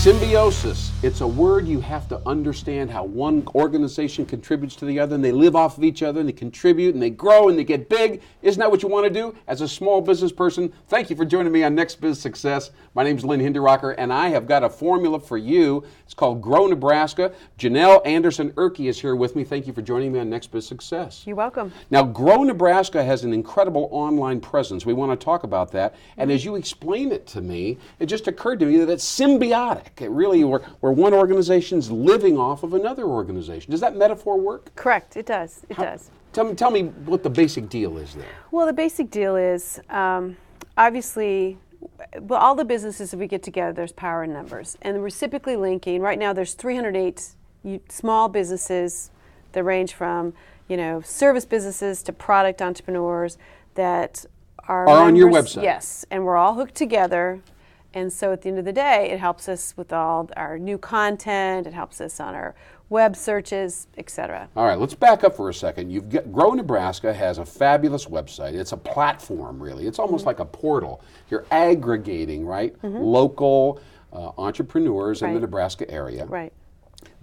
Symbiosis. It's a word you have to understand how one organization contributes to the other, and they live off of each other, and they contribute, and they grow, and they get big. Isn't that what you want to do as a small business person? Thank you for joining me on Next Biz Success. My name is Lynn Hinderrocker, and I have got a formula for you. It's called Grow Nebraska. Janelle Anderson-Erke is here with me. Thank you for joining me on Next Biz Success. You're welcome. Now, Grow Nebraska has an incredible online presence. We want to talk about that. And as you explain it to me, it just occurred to me that it's symbiotic. It really, where one organization's living off of another organization. Does that metaphor work? Correct. It does. It does. Tell me what the basic deal is there. Well, the basic deal is, obviously, all the businesses, if we get together, there's power in numbers. And we're reciprocally linking. Right now, there's 308 small businesses that range from, service businesses to product entrepreneurs that are on your website. Yes, and we're all hooked together. And so at the end of the day, it helps us with all our new content, it helps us on our web searches, etc. All right, let's back up for a second. Grow Nebraska has a fabulous website. It's a platform, really. It's almost like a portal. You're aggregating, right, local entrepreneurs in the Nebraska area. Right.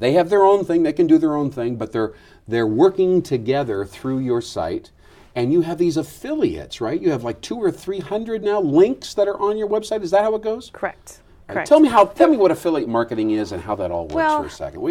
They have their own thing. They can do their own thing, but they're working together through your site. And you have these affiliates, right? You have like 200 or 300 now links that are on your website. Is that how it goes? Correct. Right. Tell me what affiliate marketing is and how that all works for a second.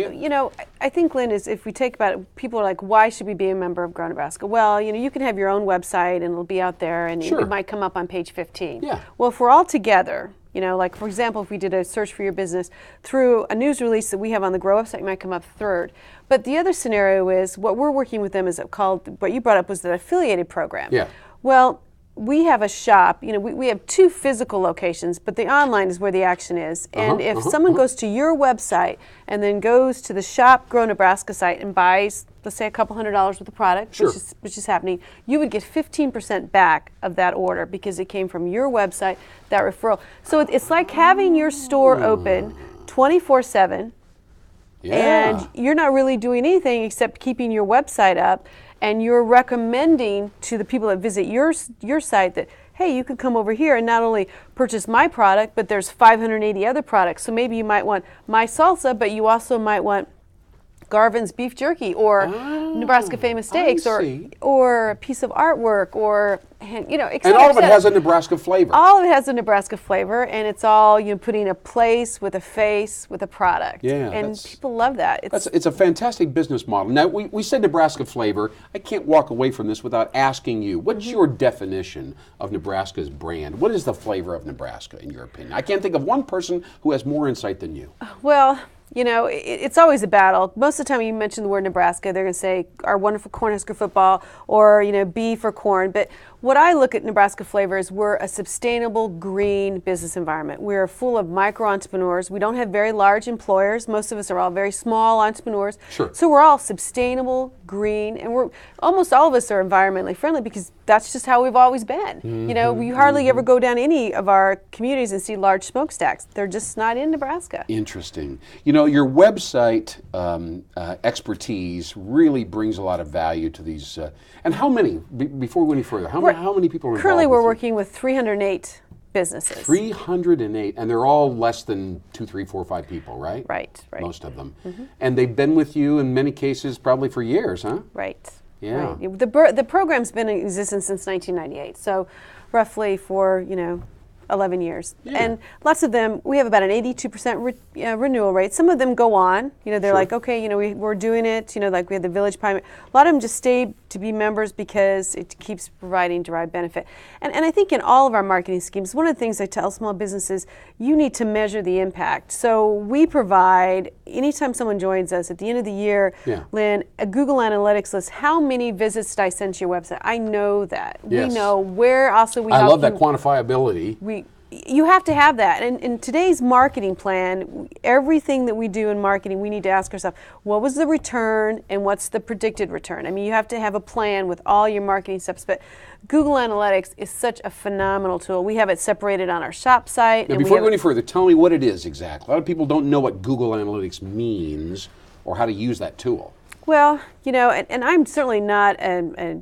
I think, Lynn, is if we take about it, people are like, why should we be a member of Grow Nebraska? Well, you can have your own website and it'll be out there and it might come up on page 15. Yeah. Well, if we're all together, like for example, if we did a search for your business through a news release that we have on the Grow website, it might come up third. But the other scenario is what we're working with them is called, what you brought up was the affiliated program. Yeah. Well, we have a shop, we have 2 physical locations, but the online is where the action is. And if someone goes to your website and then goes to the shop Grow Nebraska site and buys, let's say, a couple $100s worth of product, which is happening, you would get 15% back of that order because it came from your website, that referral. So it's like having your store open 24/7. Yeah. And you're not really doing anything except keeping your website up, and you're recommending to the people that visit your site that, hey, you could come over here and not only purchase my product, but there's 580 other products. So maybe you might want my salsa, but you also might want Garvin's beef jerky or Nebraska Famous Steaks or a piece of artwork or etc. And all of it has a Nebraska flavor. All of it has a Nebraska flavor, and it's all putting a place with a face with a product. Yeah, and people love that. It's a fantastic business model. Now we said Nebraska flavor. I can't walk away from this without asking you, what's your definition of Nebraska's brand? What is the flavor of Nebraska in your opinion? I can't think of one person who has more insight than you. Well, it's always a battle. Most of the time you mention the word Nebraska, they're going to say our wonderful Cornhusker football or, beef or corn. But what I look at Nebraska flavor is we're a sustainable green business environment. We're full of micro entrepreneurs. We don't have very large employers. Most of us are all very small entrepreneurs. Sure. So we're all sustainable, green, and almost all of us are environmentally friendly because that's just how we've always been. We hardly ever go down any of our communities and see large smokestacks. They're just not in Nebraska. Interesting. Your website expertise really brings a lot of value to these. And how many, before we go any further, how many people are involved? Currently we're working with 308 businesses. 308, and they're all less than 2, 3, 4, 5 people, right? Right. Most of them. And they've been with you in many cases probably for years, huh? Right. Yeah. Right. The program's been in existence since 1998, so roughly for 11 years. Yeah. And lots of them, we have about an 82% renewal rate. Some of them go on, they're like, okay, we're doing it, like we had the Village Pie. A lot of them just stay to be members because it keeps providing derived benefit. And I think in all of our marketing schemes, one of the things I tell small businesses, you need to measure the impact. So we provide, anytime someone joins us at the end of the year, Lynn, a Google Analytics list, how many visits did I send to your website? I know that. Yes. We know where also we I love that quantifiability. You have to have that. And in today's marketing plan, everything that we do in marketing, we need to ask ourselves, what was the return and what's the predicted return? I mean, you have to have a plan with all your marketing steps. But Google Analytics is such a phenomenal tool. We have it separated on our shop site. Now, before we go any further, tell me what it is exactly. A lot of people don't know what Google Analytics means or how to use that tool. Well, and I'm certainly not a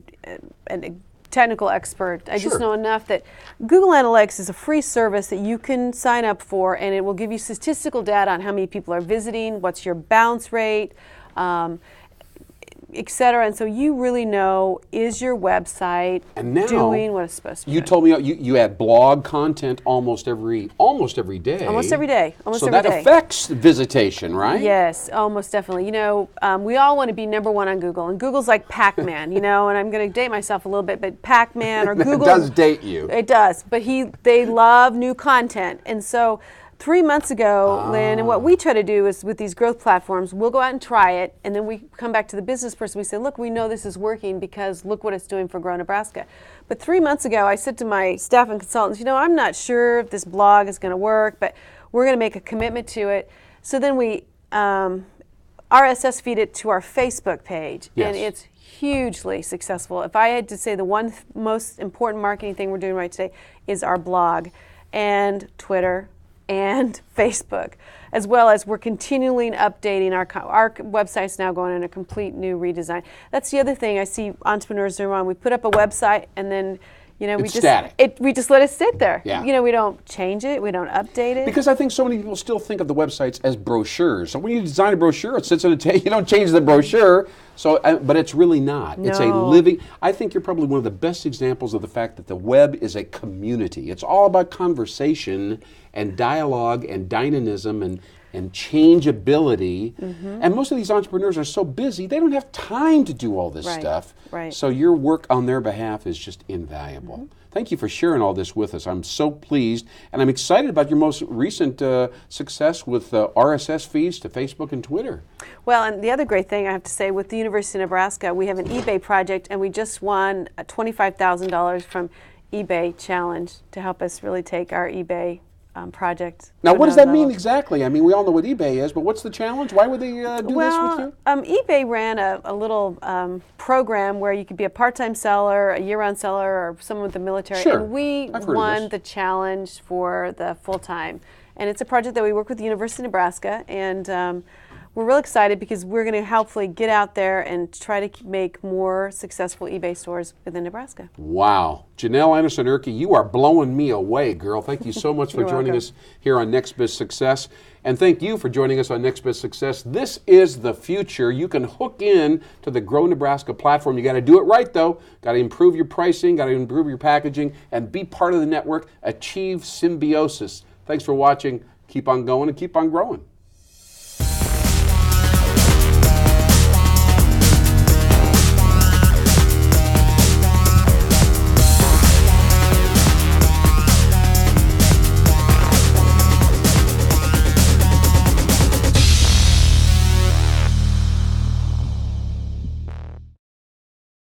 technical expert. I Sure. just know enough that Google Analytics is a free service that you can sign up for, and it will give you statistical data on how many people are visiting, what's your bounce rate, et cetera. And so you really know, is your website And now, doing what it's supposed to be You doing? told me you add blog content almost every day. Almost every day. Almost so every that day. affects visitation, right? Yes, almost definitely. You know, we all want to be number one on Google, and Google's like Pac-Man, you know, and I'm going to date myself a little bit, but Pac-Man or Google. It does date you. It does, but they love new content. And so 3 months ago, Lynn, and what we try to do is with these growth platforms, we'll go out and try it, and then we come back to the business person. We say, look, we know this is working because look what it's doing for Grow Nebraska. But 3 months ago, I said to my staff and consultants, you know, I'm not sure if this blog is going to work, but we're going to make a commitment to it. So then we RSS feed it to our Facebook page, Yes. and it's hugely successful. If I had to say the one most important marketing thing we're doing right today is our blog and Twitter and Facebook, as well as we're continually updating our website's now going in a complete new redesign. That's the other thing I see entrepreneurs doing wrong. We put up a website and then, you know, we just let it sit there. Yeah. You know, we don't change it, we don't update it. Because I think so many people still think of the websites as brochures. So when you design a brochure, it sits on a table. You don't change the brochure. So, but it's really not. It's a No. living. I think you're probably one of the best examples of the fact that the web is a community. It's all about conversation and dialogue and dynamism and changeability. And most of these entrepreneurs are so busy, they don't have time to do all this Right, stuff. right. So your work on their behalf is just invaluable. Thank you for sharing all this with us. I'm so pleased, and I'm excited about your most recent success with RSS feeds to Facebook and Twitter. Well, and the other great thing I have to say, with the University of Nebraska, we have an eBay project, and we just won $25,000 from eBay Challenge to help us really take our eBay project. Now, to what does another that mean level. exactly? I mean, we all know what eBay is, but what's the challenge? Why would they do this with you? eBay ran a little program where you could be a part-time seller, a year-round seller, or someone with the military. Sure. And we I've heard of won this. the challenge for the full-time. And it's a project that we work with the University of Nebraska, and we're real excited because we're going to hopefully get out there and try to make more successful eBay stores within Nebraska. Wow. Janelle Anderson-Erke, you are blowing me away, girl. Thank you so much for You're joining welcome. us here on Next Biz Success. And thank you for joining us on Next Biz Success. This is the future. You can hook in to the Grow Nebraska platform. You got to do it right, though. Got to improve your pricing, got to improve your packaging, and be part of the network. Achieve symbiosis. Thanks for watching. Keep on going and keep on growing.